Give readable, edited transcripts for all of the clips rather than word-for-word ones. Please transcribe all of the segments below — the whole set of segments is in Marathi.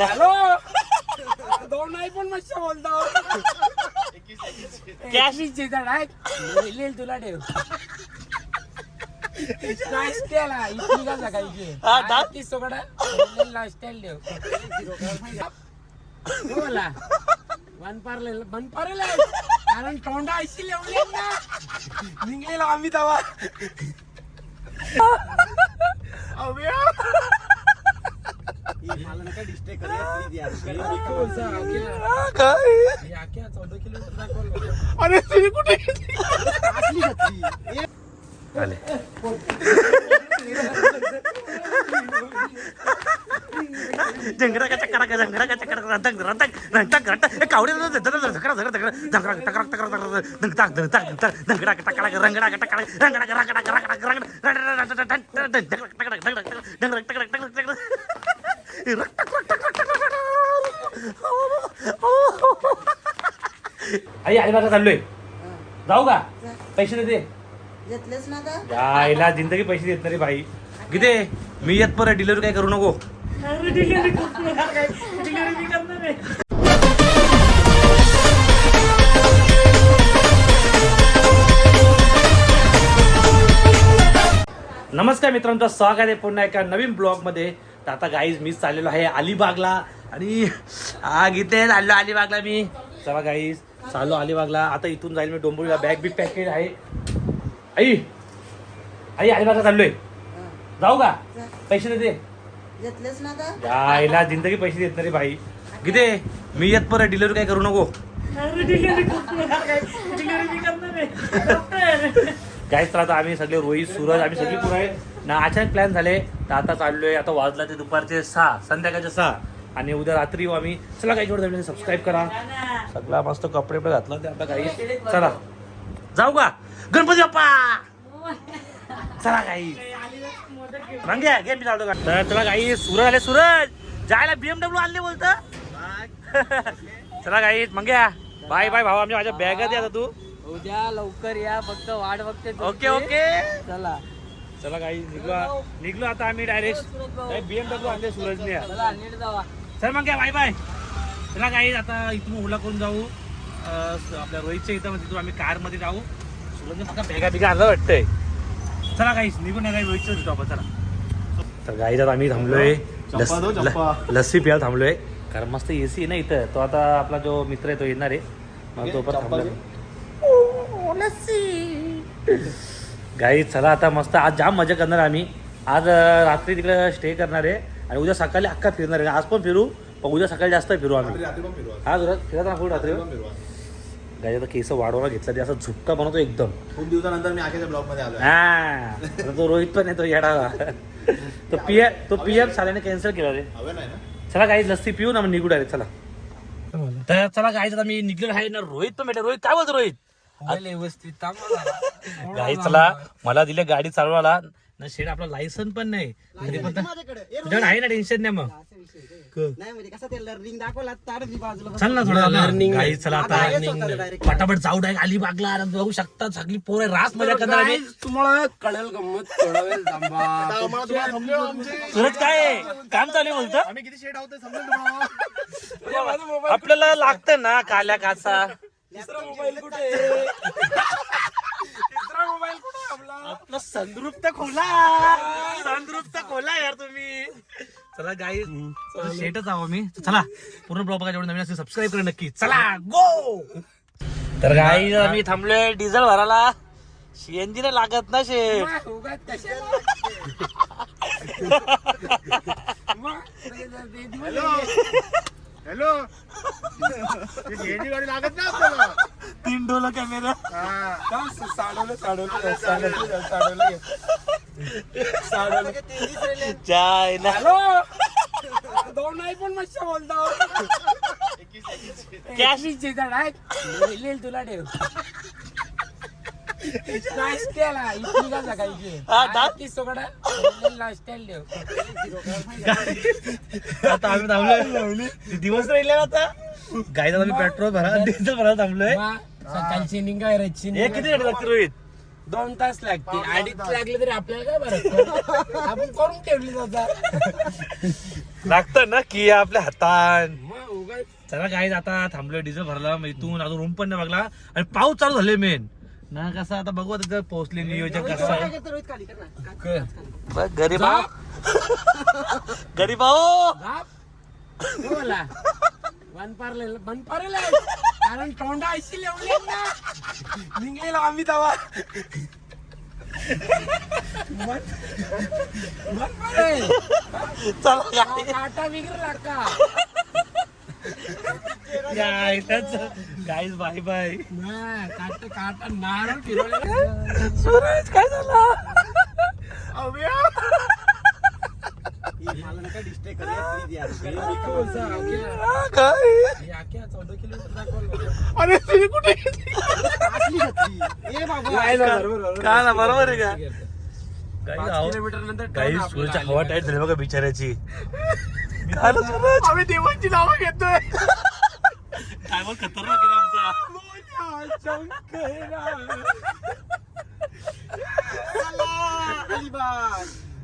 हॅलो दोन नाही पण मस्त बोलतो कॅश लिहिल तुला ठेव नाश्त्याला इतकी का सकाळची सोकडा नाश्त्याला ठेव बोला बनपारले कारण तोंडा ऐशी लिहून ना निघलेला आम्ही तवा मला नका डिस्ट्रॅक्ट क्या 14 किलोमीटर दाखवलं अरे तुम्ही कुठे आले जंगरा का चक्करा का जंगरा का चक्करा रंतक रंतक रंतक रंतक कावडे झकरा झकरा झकरा झकरा टकरा टकरा दंगताक दंगताक दंगडा का टकरा रंगडा का टकरा रंगडा का रंगडा का रंगडा आई अलिबागला चाललोय जाऊ का पैसे देते घेतलेच ना का यायला जिंदगी पैसे देत नाही रे भाई किती मी येत परत डिलिव्हरी काय करू नको नमस्कार मित्रांचं स्वागत आहे पुन्हा एका नवीन ब्लॉग मध्ये. तर आता गाईज मी चाललेलो आहे अलिबागला आणि गीते चाललो अलिबागला मी. चला गाईज चाललो अलिबागला. आता इथून जाईल मी डोंबिवलीला. बॅग बिग पॅकेज आहे. आई आई अलिबागला चाललोय जाऊ का पैसे देते घेतलेच ना का यायला जिंदगी पैसे देत नाही रे भाई किती मी येत परत डिलिव्हरी काय करू नको काय तर आता आम्ही सगळे रोहित सूरज आम्ही सगळी पुढे ना अचानक प्लॅन झाले. तर आता चाललोय. आता वाजला ते दुपारचे 6 संध्याकाळचे 6 आणि उद्या रात्री येऊ आम्ही. चला काही जोड सबस्क्राईब करा. सगळा मस्त कपडे पण घातलं ते आता काही. चला जाऊ का गणपती बाप्पा चला काही मग घे मी चालतो का. तर चला काही सूरज आले. सूरज जायला BMW आणले बोलत चला काही मग घ्या. बाय बाय भाऊ. आमच्या माझ्या बॅगात या तू उद्या लवकर या फक्त वाट बघते. ओके ओके चला चला काही निघलो आता आम्ही डायरेक्ट BMW आणले सूरजने. चला नीट जावा. चल मग घ्या बाय बाय. चला काही आता इथून ओला करून जाऊ आपल्या रोहितच्या इथं. तिथून आम्ही कारमध्ये जाऊ. सूरजने फक्त बॅगा आणलं वाटतंय. चला काही निघून या काही रोहितचं दिसतो आपण. चला तर गाईत आता आम्ही थांबलोय लस्सी प्यायला थांबलोय कारण मस्त AC आहे ना इथं. तो आता आपला जो मित्र आहे तो येणार आहे मग तो पण थांबलोय गाई. चला आता मस्त आज जाम मजा करणार आम्ही. आज रात्री तिकडे स्टे करणार आहे आणि उद्या सकाळी अख्खा फिरणार आहे. आज पण फिरू पण उद्या सकाळी जास्त फिरू आम्ही. आज फिरत ना खूप रात्री गाई. आता केस वाढवायला घेतला ते असं झुपका बनवतो एकदम. खूप दिवसानंतर मी आखेच्या ब्लॉग मध्ये आलो. हा तो रोहित पण आहे तो येडावा. तो PM साल्याने कॅन्सल केला रे. चला काही लस्सी पिऊ ना मग निघू डायरेक्ट. चला तर चला गाईच आता मी निघलेलो आहे ना. रोहित पण भेटेल. रोहित काय बोलतो रोहित व्यवस्थित गाई. चला मला दिले गाडी चालवायला ना. शेड आपला लायसन पण नाही तरी पण तुझ्याकडे आहे ना. टेन्शन नाही. मग चल ना थोडा लर्निंग. गाई चला आता पटापट जाऊ डायरेक्ट अलिबागला. बघू शकता सगळी पोरं रास मजा करणार. तुम्हाला कळेल गंमत थोडा वेळ थांबा. सुरत काय काम चालू बोलत आम्ही किती शेड आहोत समजेल आपल्याला लागतं ना काल्या काचा. तिसरा मोबाईल कुठे तिसरा मोबाईल कुठे आपला. आपला संद्रूप तर खोला यार तुम्ही. चला गाई शेटच आहो मी. चला पूर्ण ब्लॉग बघा. जेवढं नवीन असेल सबस्क्राईब करा नक्की. चला गो. तर गाई आम्ही थांबलोय डिझेल भरायला. CNG ने लागत ना शेट. हॅलो गाडी लागत ना आपल्याला. 3 डोला कॅमेरा जायला. हॅलो दोन नाही पण मस्त बोलतो कॅश लिहिल तुला ठेव नाश्त्याला इतकी का सकाळची सोकडा नाश्त्याला ठेव. आता आम्ही थांबलोय. दिवस राहिले आता गाईला आम्ही पेट्रोल भरा डिझेल भरा थांबलोय. सकाळची निघायची हे किती गाडी लागते रोहित. 2 तास लागते, 2.5 लागले तरी आपल्याला काय बरं आपण करून ठेवली जातात. लागतं ना की आपल्या हातात. मग उगाच चला गाईज आता थांबलोय, डिझेल भरला, मग इथून अजून रूम पण नाही बघला आणि पाऊस चालू झाले मेन ना. कसं आता बघू आता पोहोचले, नियोजन कसं आहे बघ. गरीब गरीब बोला बंद पारले कारण तोंडा अशी लावली ना निघलेला आम्ही तवा. चला काटा बिगरला का गाईज बाय बाय. काटा नारळ फिरवले. सूरज काय झालं? काय 14 किलोमीटर दाखवलं. अरे तुम्ही कुठे का ना बरोबर आहे का? 5 किलोमीटर नंतर काही सूरजच्या हवा टाईट झाली बघा बिचाऱ्याची. आम्ही देवांची नावं घेतोय. काय मग खतरनाक आहे आमचा.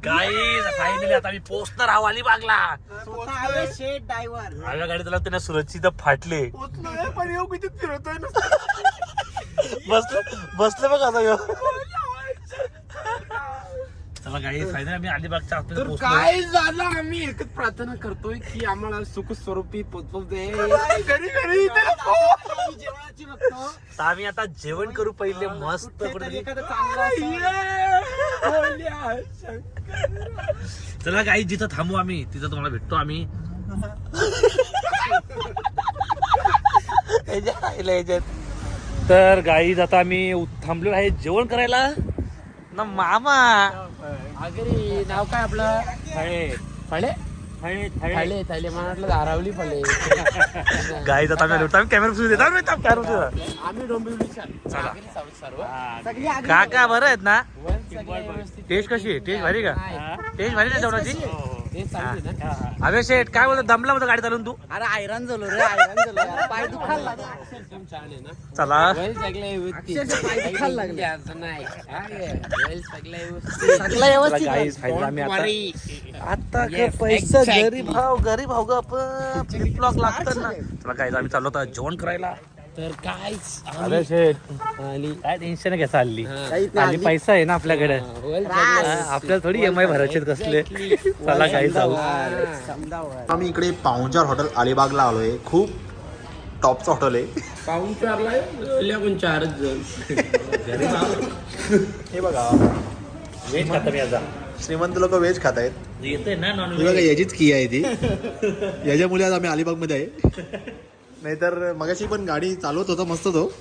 काही फायनली आता मी पोहोचणार आहो अलिबागला. आव्या गाडी त्याला त्यांना सुरतची तर फाटले. बसले बघ आता ह्यो. चला काही फायनली आम्ही अलिबागच्या आतमध्ये तर पोहोचलो. काय झालं, आम्ही एकच प्रार्थना करतोय की आम्हाला सुख स्वरूपी पोचवू दे. जेवणाची बघतो. तर आम्ही आता जेवण करू पहिले मस्त कुठेतरी. चला काही जिथं थांबू आम्ही तिथं तुम्हाला भेटतो आम्ही. तर गाईज आता आम्ही थांबलेलो आहे जेवण करायला ना. मामा अगरी नाव काय आपलं? फळे फळे फळे थायले मला वाटलं धारावली फळे. गाईज आता आम्ही आलो. आम्ही कॅमेरा सुरू देतो. आम्ही डोंबिवलीच्या चला. सर्व काका बरं आहेत ना? व्यवस्थित. टेस्ट कशी आहे? टेस्ट भारी का? टेस्ट भारी ना जेवणाची? ते चालली ना. अबे शेठ काय बोलतो, दमला होता गाडी चालून तू? अरे आयरन झालो रे, आयरन झालो. पाय दुखायला लागला. एकदम छान आहे ना. चला दुखायला लागले. चला व्यवस्थित गाईज फायनली आम्ही आता Yes, पैसा exactly. गरीब भाऊ ग फ्लिप फ्लॉप लागतात ना. चला गाईज आम्ही चाललो होतो जेवण करायला. तर काय अरे शेठ काय टेन्शन घ्यायचं हल्ली. काहीच हल्ली नाही. पैसा आहे ना आपल्याकडे. आपल्याला थोडी EMI भरायचे कसले. चला गाईज जाऊ. आम्ही इकडे पाहुणचार हॉटेल अलिबागला आलोय. खूप टॉपचं हॉटेल आहे. पाऊन चारला पण 4च जण. हे बघा, व्हेज खाता मी आता. श्रीमंत लोक व्हेज खात आहेत. येते ना नॉन ही बघा याचीच की आहे ती. याच्यामुळे आज आम्ही अलिबाग मध्ये आहे. नाहीतर मगाशी पण गाडी चालवत होता मस्त तो.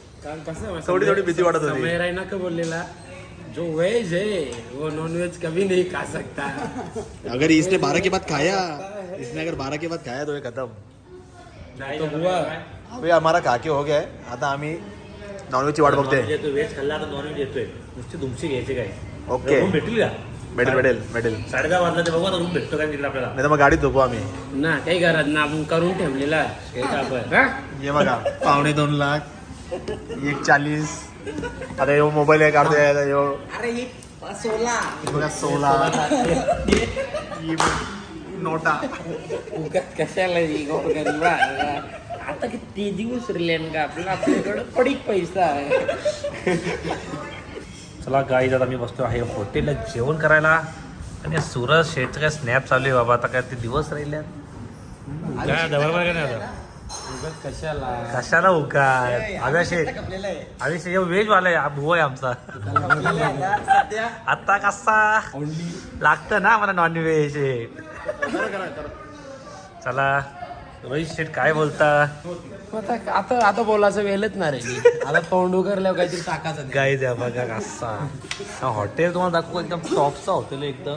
थोडी भीती वाटत होती. समय रैना का बोलेला जो वेज है वो नॉन वेज कभी नहीं खा सकता. अगर इसने 12 के बाद खाया, इसने अगर 12 के बाद खाया तो ये खत्म. तो हुआ भाई हमारा काके हो गया है. आता आम्ही नॉनव्हेजची वाट बघते. व्हेज खाल्ला आता नॉनव्हेज येतोय. नुसती तुमची घ्यायची काय? ओके. रूम भेटली का? भेटेल 10:30 वाजला ते बघू आता रूम भेटतो काय तिकडे आपल्याला. नाही तर मग गाडीत झोपू आम्ही. ना काही गरज ना, आपण करून ठेवलेला आहे आपण. हा? ये बघा 2.25 लाख 1.40. आता यो मोबाईल आहे काढतोय. यो अरे ही 16. बघा 16 ही नोटा. उगाच कशाला गरीबा. आता किती दिवस रिलेन का आपल्याकडे पडीक पैसा आहे. चला गाईज आता मी बसतो आहे हॉटेलला जेवण करायला. आणि सूरज शेठचं काय स्नॅप चालू आहे बाबा. आता काय ते दिवस राहिले काय डबल काय नाही आता. उगाच कशाला कशाला उगाच. आव्या शेठ व्हेज वाला आहे. भाऊ आहे आमचा. आता कसा लागतं ना मला नॉनव्हेज. चला रोहित शेठ काय बोलता? आता बोलायचं वेळच ना रे. आता तोंड उघडल्यावर काहीतरी टाकायचं. गाईज द्या बघा कसा हॉटेल तुम्हाला दाखवू. एकदम टॉपचा हॉटेल आहे एकदम.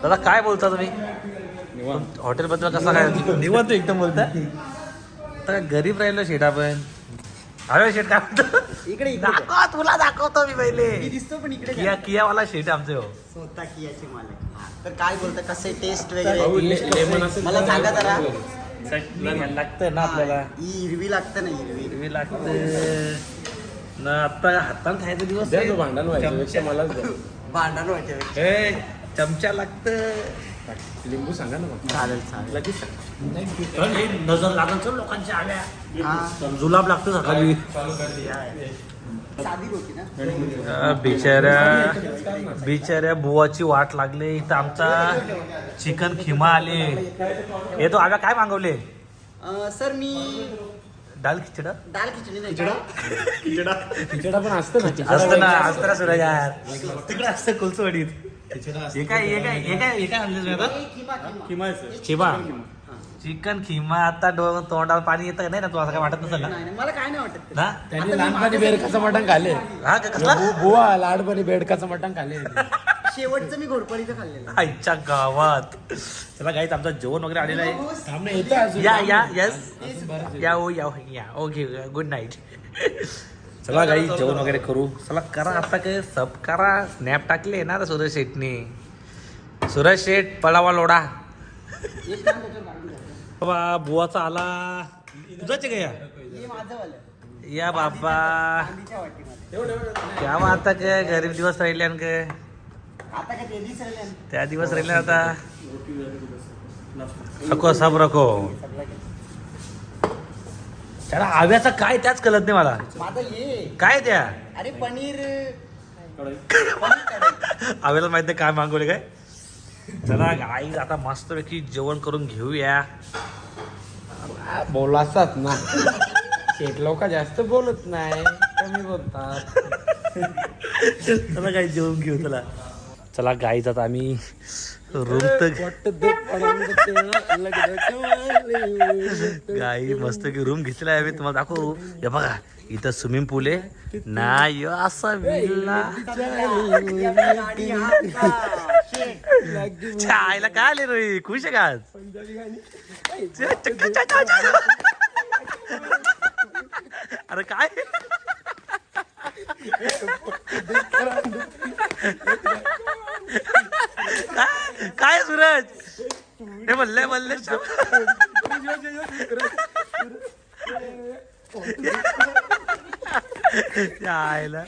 दादा काय बोलता तुम्ही हॉटेल बद्दल? कसा काय निवांत एकदम बोलता? आता काय गरीब राहिलो शेठ आपण. अरे शेठ काय म्हणतो? इकडे दाखव, तुला दाखवतो मी पहिले. दिसतो पण इकडे किया वाला शेठ आमचे हो. स्वतः कियाचे मालक. तर काय बोलता, कसं टेस्ट भाऊ, वगैरे लेमन असेल मला सांगा जरा. चटणी लागतं ना आपल्याला. ही हिरवी लागतं ना, हिरवी. हिरवी लागतं. ना आता हातान खायचा दिवस द्या तो भांडण व्हायच्यापेक्षा मलाच द्या. भांडण वाटते ए, चमचा लागतं लिंबू सांगा ना मग. चालेल चालेल लगेच चल, हे नजर लागल चल लोकांच्या आल्या हा जुलाब लागतं सकाळी साधी होती ना बिचाऱ्या बुवाची वाट लागली इथं आमचा चिकन खिमा आले हे तो आव्या काय मागवले सर मी दाल खिचडा दाल खिचडी नाही खिचडा पण असतं ना असतं ना असतं ना सुरज यार तिकडे असतं कुलसवाडीत हे काय आणलं मी आता खिमा खिमा चिकन खिमा आता तोंडावर पाणी येतं का नाही ना तू असं काय वाटत नसेल ना नाही नाही, मला काय नाही वाटत ते. ना त्यांनी लहानपणी बेडकाचं मटण खाल्ले हा का कसला बुवा लहानपणी बेडकाचं मटण खाल्ले शेवटचं मी घोरपडीचं खाल्लेलं आईच्या गावात चला गाईत आमचं जेवण वगैरे आलेलं आहे सामने येतं अजून. या यस या ओके गुड नाईट चला गाई जेवण वगैरे करू चला करा आता काय सब करा स्नॅप टाकले ना सुरेश शेटने सुरेश शेट पळावा लोडा एक काम त्याच्यावर काढून घ्या. बाबा बुवाचा आला तुझाच का या हे माझं वालं या बाबा चांदीच्या वाटीमध्ये क्या आता काय गरीब दिवस राहिले आणि काय आता काय ते दिसले त्या दिवस राहिले आता रखो सब रखो त्याला आव्याचा काय त्याच कळत नाही मला माझं ये काय त्या अरे पनीर आव्याला माहित नाही काय मागवले काय चला आई आता मस्तपैकी जेवण करून घेऊया बोलासात ना शेट लोक जास्त बोलत नाही कमी बोलतात चला गाई जेवण घेऊ चला चला गाईच आता आम्ही रूम तर गाई मस्त की रूम घेतलेला आहे मी तुम्हाला दाखवू हे बघा इथं स्विमिंग पूल आहे नाही असा विल्ला आईला काय आले रे खुश आहे का आज? अरे काय काय सूरज हे म्हणले आयला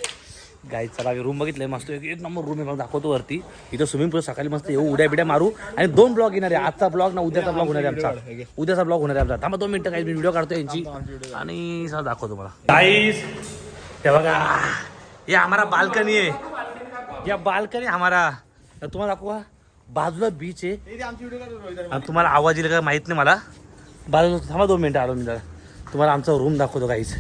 गाई चला रूम बघितलंय मस्त एक नंबर रूम आहे मला दाखवतो वरती इथं स्विमिंग पूल सकाळी मस्त येऊ उड्या बिड्या मारू आणि 2 ब्लॉग येणार आहे आजचा ब्लॉग ना उद्याचा ब्लॉग होणार आहे आमचा उद्याचा ब्लॉग होणार आहे आमचा थांबा 2 मिनिटं काही मी व्हिडिओ काढतो यांची आणि सगळं दाखवतो मला गाईस ते बघा ये हमारा बाल्कनी आहे या बाल्कनी हमारा तुम्हाला दाखवा बाजूला बीच आहे आणि तुम्हाला आवाज येईल का माहित नाही मला बाजूला थांबा 2 मिनिटं आलो मी जरा तुम्हाला आमचा रूम दाखवतो गाईस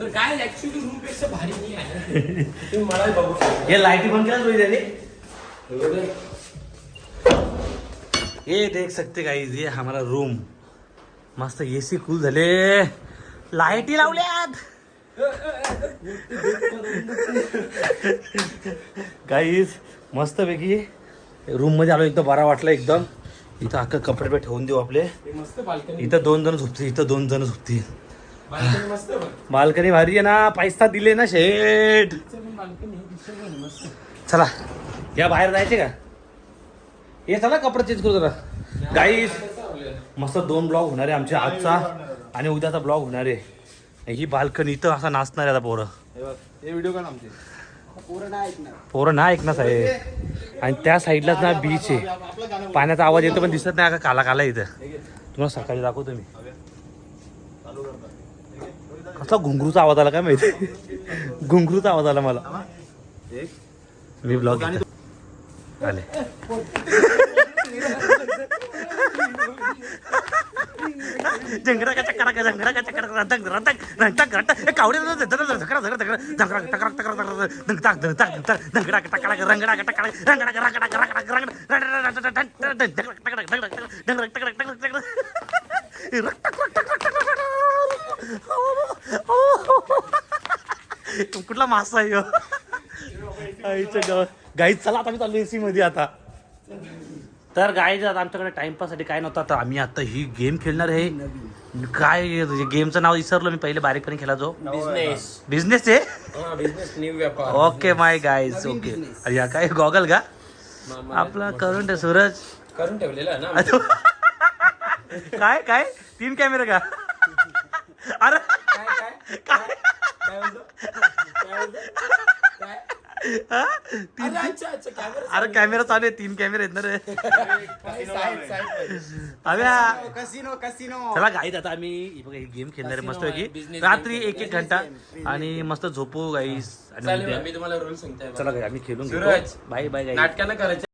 तर काय ऍक्च्युली रूम पेक्षा भारी नाही आहे तुम्ही मला बघू हे लाईटी बंद केला रोहित याने ये देख सकते गाईज ये हमारा रूम मस्त एसी कूल झाले लाईटी लावल्यात गाईज मस्त पैकी रूम मध्ये आलो एकदम बरा वाटलं एकदम इथं अख्खा कपडे पे ठेवून देऊ आपले मस्त बाल्कनी इथं 2 जण झोपतील इथं 2 जण झोपतील बाल्कनी मस्त बाल्कनी भारी आहे ना पैसा दिले ना शेठ बाल्कनी मस्त चला या बाहेर जायचे का हे चला कपडे चेंज करू जरा गाईस मस्त 2 ब्लॉग होणार आहे आमच्या आजचा आणि उद्याचा ब्लॉग होणार आहे ही बाल्कनी इथं असा नाचणार आहे आता पोरं हे व्हिडिओ काढ आमचे पोरं ना ऐकणार आहे आणि त्या साईडलाच ना बीच आहे पाण्याचा आवाज येतो पण दिसत नाही का काला काला इथं तुम्हाला सकाळी दाखवतो मी कसला घुंगरूचा आवाज आला काय माहिती घुंगरूचा आवाज आला मला मी ब्लॉग आले जंगरा का चक्करा का जंगरा का चक्करा रंतक रंतक रंतक रंतक कावडे झकरा झकरा झकरा झकरा टकरा टकरा दंगताक दंगताक दंगडा का टकरा का रंगडा का टकरा रंगडा का रंगडा का रंगडा कुठला मासा आहे गाईच चला आता मी चाललो एसी मध्ये आता तर गाईज आता आमच्याकडे टाइमपाससाठी काय नव्हतं आता आम्ही आता ही गेम खेळणार आहे काय गेमचं नाव विसरलो मी पहिले बारीकपणे खेळायचो बिझनेस आहे बिझनेस न्यू व्यापार ओके माय गाईज ओके अरे या काय गॉगल का आपला करून ठेव सूरज करून ठेवलेला ना काय 3 कॅमेरा का अरे काय हा? अरे अच्छा अच्छा कॅमेरा अरे कॅमेरा चालू आहे 3 कॅमेरे आहेत ना रे अव्या कसिनो कसिनो चला गाईत आता आम्ही हे बघा गेम खेळणार आहे मस्त की business रात्री 1-1 घंटा आणि मस्त झोपू गाईस आणि चालेल उद्या- मी तुम्हाला रोल सांगतोय चला गाई आम्ही खेळून घेतो सूरज. बाय बाय गाई नाटकानं करायचं